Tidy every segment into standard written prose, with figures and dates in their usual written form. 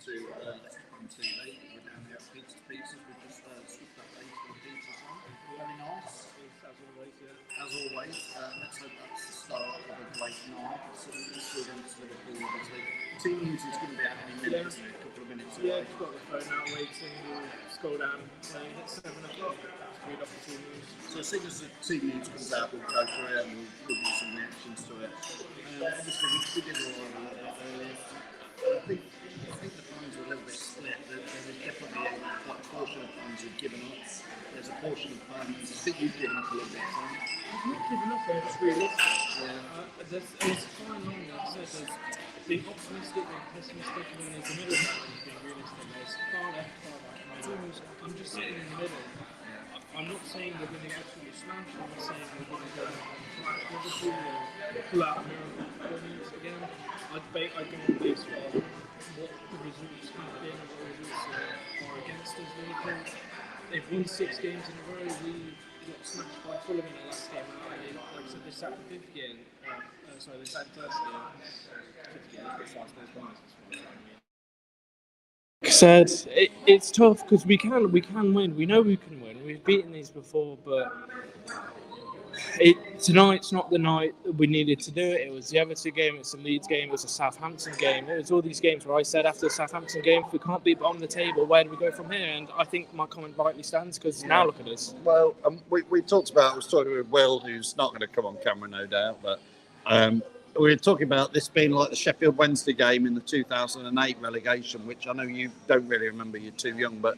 to Leicester Fan TV. We're down here at Pizza Pizzas. We've just swapped up eight for the pizzas on. Very nice. As always, yeah. As always, let's hope that's the start of a great night. So let's go against Liverpool, obviously. Team news is going to be out any minute, isn't it? A couple of minutes away. Yeah, just got the phone out waiting. We'll scroll down playing at 7 o'clock. Read off the team news. So as soon as the team news comes out, we'll go through it and we'll give you some reactions to it. Obviously, we did all of that earlier. I think the fans are a little bit split. There's definitely quite a portion of fans who've given up. There's a portion of fans, I think you've given up a little bit, Sam. I'm not giving up, I'm just realistic. Yeah. It's fine line, like I said, there's being optimistic, being pessimistic, and then there's the middle ground, being realistic. There's far left, far right. I'm just sitting in the middle. I'm not saying we're going to absolutely smash, I'm not saying we're going to go flash Liverpool or pull out a miracle performance again. I'd go on base for what the results have been, what the results are against us, Liverpool. They've won 6 games in a row. We got smashed by Fulham in the last game out. And like I said, they sat the 5th game. They sat the 1st game. 5th game, that's last night's bonus. Said it's tough because we can win. We know we can win. We've beaten these before, but tonight's not the night we needed to do it. It was the Everton game, it's the Leeds game, it was the Southampton game. It was all these games where I said after the Southampton game, if we can't beat bottom of the table, where do we go from here? And I think my comment rightly stands because now look at us. Well, we talked about, I was talking with Will, who's not going to come on camera, no doubt, but we were talking about this being like the Sheffield Wednesday game in the 2008 relegation, which I know you don't really remember, you're too young, but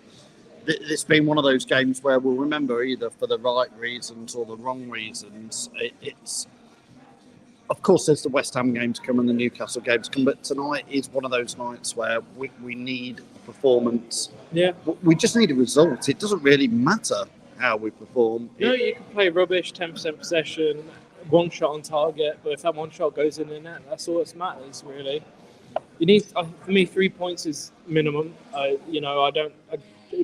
this being one of those games where we'll remember either for the right reasons or the wrong reasons. It's of course there's the West Ham game to come and the Newcastle game to come, but tonight is one of those nights where we need a performance. Yeah, we just need a result. It doesn't really matter how we perform. No, you can play rubbish, 10% possession, one shot on target, but if that one shot goes in the net, that's all that matters really. You need, for me, 3 points is minimum.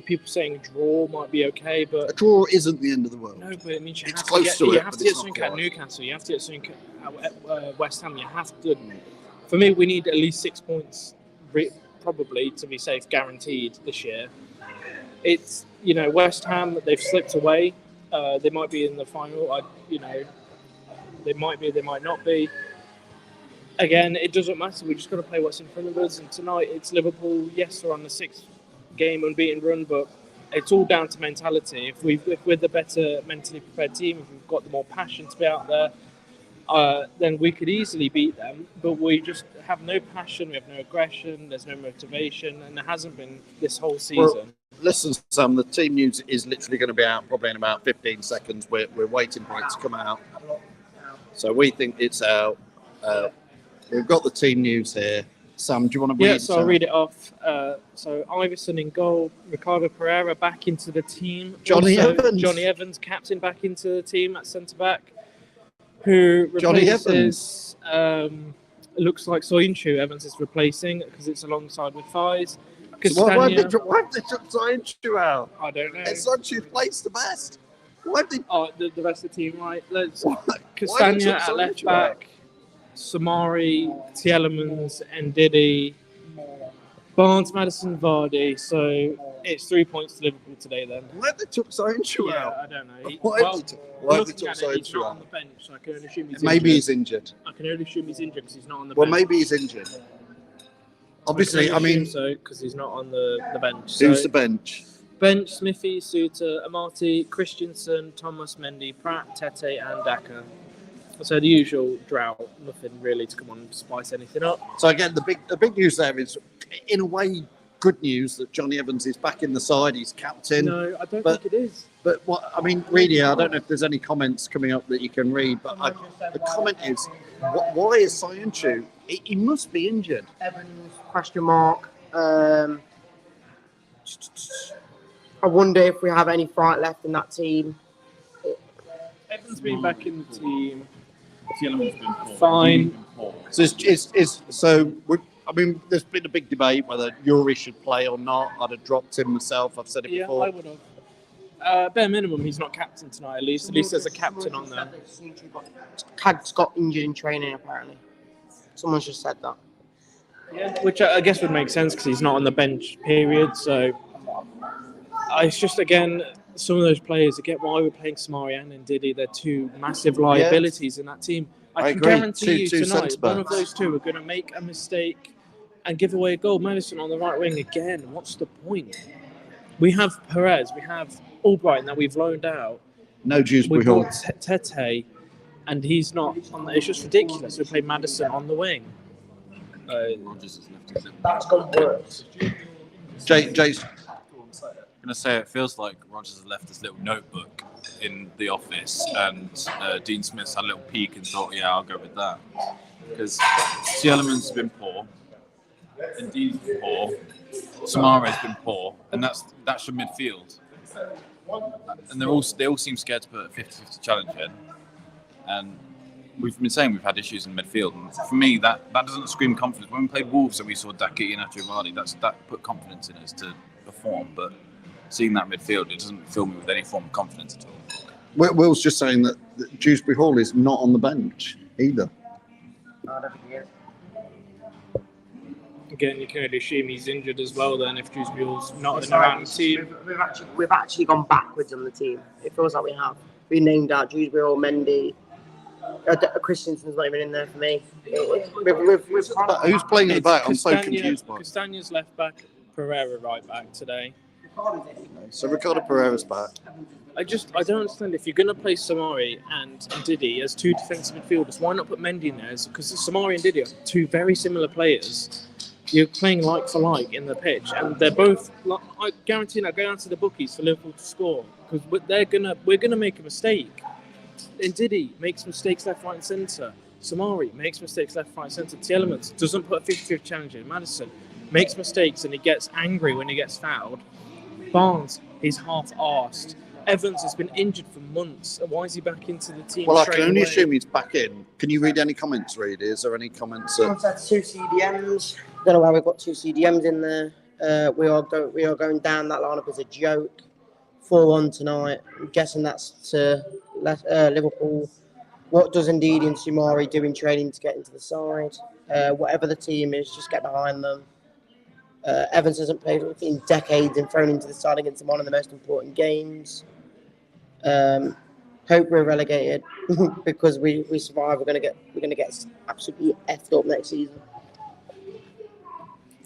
People saying a draw might be okay, but a draw isn't the end of the world. No, but it means you it's have close to to get, it. You have to get something at Newcastle. You have to get something at West Ham. You have to. For me, we need at least 6 points, probably to be safe, guaranteed this year. It's West Ham. They've slipped away. They might be in the final. They might be. They might not be. Again, it doesn't matter. We just got to play what's in front of us. And tonight, it's Liverpool. Yes, they're on the 6th game unbeaten run, but it's all down to mentality. If we're the better mentally prepared team, if we've got the more passion to be out there, then we could easily beat them. But we just have no passion, we have no aggression, there's no motivation, and there hasn't been this whole season. Well, listen, Sam, the team news is literally going to be out probably in about 15 seconds. We're waiting for it to come out. So we think it's out. We've got the team news here. Sam, do you want to read it? Yeah, so I'll read it off. So Iverson in goal, Ricardo Pereira back into the team. Johnny Evans, captain, back into the team at centre-back. Who replaces, looks like Soyuncu. Evans is replacing because it's alongside with Fies. So why have they took Soyuncu out? I don't know. Soyuncu plays the best. Why have they... the rest of the team, right? Castagna at left back. Samari, Tielemans, Ndidi, Barnes, Maddison, Vardy. So it's 3 points to Liverpool today then. Why have they took Soyuncu out? I don't know. Why have they took Soyuncu out? He's not on the bench, so I can only assume he's maybe injured. He's injured. I can only assume he's injured because he's not on the bench. Well, maybe he's injured. Obviously, I mean... so, because he's not on the bench. Who's the bench? Bench, Smithy, Suter, Amati, Christensen, Thomas, Mendy, Pratt, Tete and Daka. So the usual drought, nothing really to come on and spice anything up. So again, the big news there is, in a way, good news that Johnny Evans is back in the side. He's captain. No, I don't think it is. But really, I don't know if there's any comments coming up that you can read. But the comment is, why is Soyuncu? He must be injured. Evans, question mark. I wonder if we have any fright left in that team. Evans been back in the team. Fine. So there's been a big debate whether Yuri should play or not. I'd have dropped him myself. I've said it before. Yeah, I would have. Bare minimum, he's not captain tonight. At least there's a captain on there. Cad's got injured in training apparently. Someone's just said that. Yeah, which I guess would make sense because he's not on the bench period. So it's just, again, some of those players, I get why we're playing Samari and Ndidi. They're two massive liabilities in that team. I can agree. guarantee you Two tonight, one of centre-backs. those two are going to make a mistake and give away a goal. Madison on the right wing again. What's the point? We have Perez, we have Albright that we've loaned out. No Dewsbury We've Hall. got Tete, and he's not on the, it's just ridiculous. We play Madison on the wing. Rogers has left his little. That's gone worse. Jay's. I'm going to say it feels like Rogers has left his little notebook in the office, and Dean Smith's had a little peek and thought, yeah, I'll go with that. Because the elements have been poor, Indeed's been poor, Samare's been poor, and that's your midfield. And they all seem scared to put a 50-50 challenge in. And we've been saying we've had issues in midfield, and for me that doesn't scream confidence. When we played Wolves and we saw Daki and Atrovardi, that put confidence in us to perform, but seeing that midfield, it doesn't fill me with any form of confidence at all. Will's just saying that Dewsbury Hall is not on the bench either. I don't think he is. Again, you can only assume he's injured as well then if Dewsbury Hall's not in around the team. We've actually gone backwards on the team. It feels like we have. We named out Dewsbury Hall, Mendy. Christensen's not even in there for me. Who's playing at the back? I'm so Castagna- confused by it. Castagna's left back, Pereira right back today. So Ricardo Pereira's back. I don't understand, if you're going to play Samari and Ndidi as two defensive midfielders, why not put Mendy in there? Because Samari and Ndidi are two very similar players. You're playing like for like in the pitch, and they're both. I guarantee now, go down to the bookies for Liverpool to score, because we're gonna make a mistake. Ndidi makes mistakes left, right, and centre. Samari makes mistakes left, right, and centre. Tielemans doesn't put a 50-50 challenge in. Madison makes mistakes and he gets angry when he gets fouled. Barnes, he's half-arsed. Evans has been injured for months. Why is he back into the team? Well, I can straight only away? assume he's back in. Can you read any comments, Reed? Is there any comments? Someone said two CDMs. Don't know why we've got two CDMs in there. We are going down that lineup as a joke. 4-1 tonight. I'm guessing that's to Liverpool. What does Ndidi and Sumari do in training to get into the side? Whatever the team is, just get behind them. Evans hasn't played in decades and thrown into the side against one of the most important games. Hope we're relegated because we survive. We're gonna get absolutely effed up next season.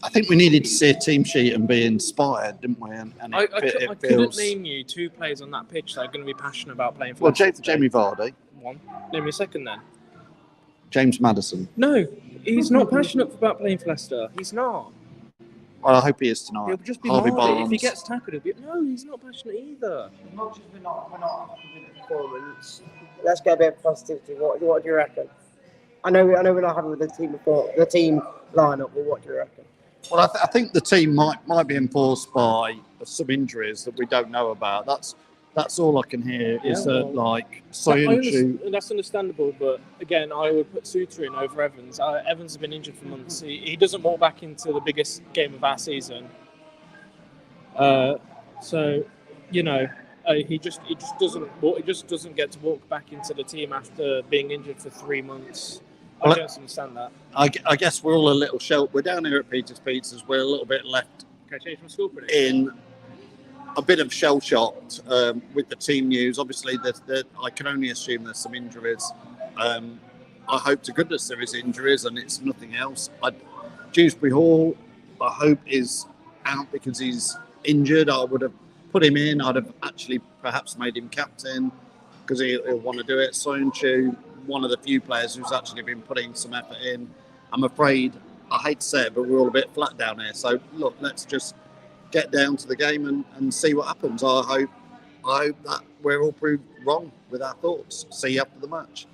I think we needed to see a team sheet and be inspired, didn't we? And I it couldn't feels. name you two players on that pitch that are going to be passionate about playing for Well, Leicester today. Jamie Vardy, One. Name me a second then. James Maddison. No, he's not passionate about playing for Leicester. He's not. Well, I hope he is tonight. He'll just be Harvey Marley. Barnes. If he gets tackled, he'll be. No, he's not passionate either. As much as we're not happy with the performance, let's get a bit of positivity. What do you reckon? I know we're not happy with the team lineup, but what do you reckon? Well, I think the team might be enforced by some injuries that we don't know about. That's all I can hear is that, like, Soyuncu. That's understandable, but again, I would put Suter in over Evans. Evans has been injured for months. He doesn't walk back into the biggest game of our season. So, you know, he just doesn't get to walk back into the team after being injured for 3 months. Well, I don't understand that. I guess we're all a little we're down here at Peter's Pizzas. We're a little bit left Can I change my score prediction? in a bit of shell shocked with the team news. Obviously, I can only assume there's some injuries. I hope to goodness there is injuries and it's nothing else. Dewsbury Hall, I hope, is out because he's injured. I would have put him in. I'd have actually perhaps made him captain because he'll want to do it. Soyuncu, one of the few players who's actually been putting some effort in. I'm afraid, I hate to say it, but we're all a bit flat down here. So look, let's just get down to the game and see what happens. I hope that we're all proved wrong with our thoughts. See you after the match.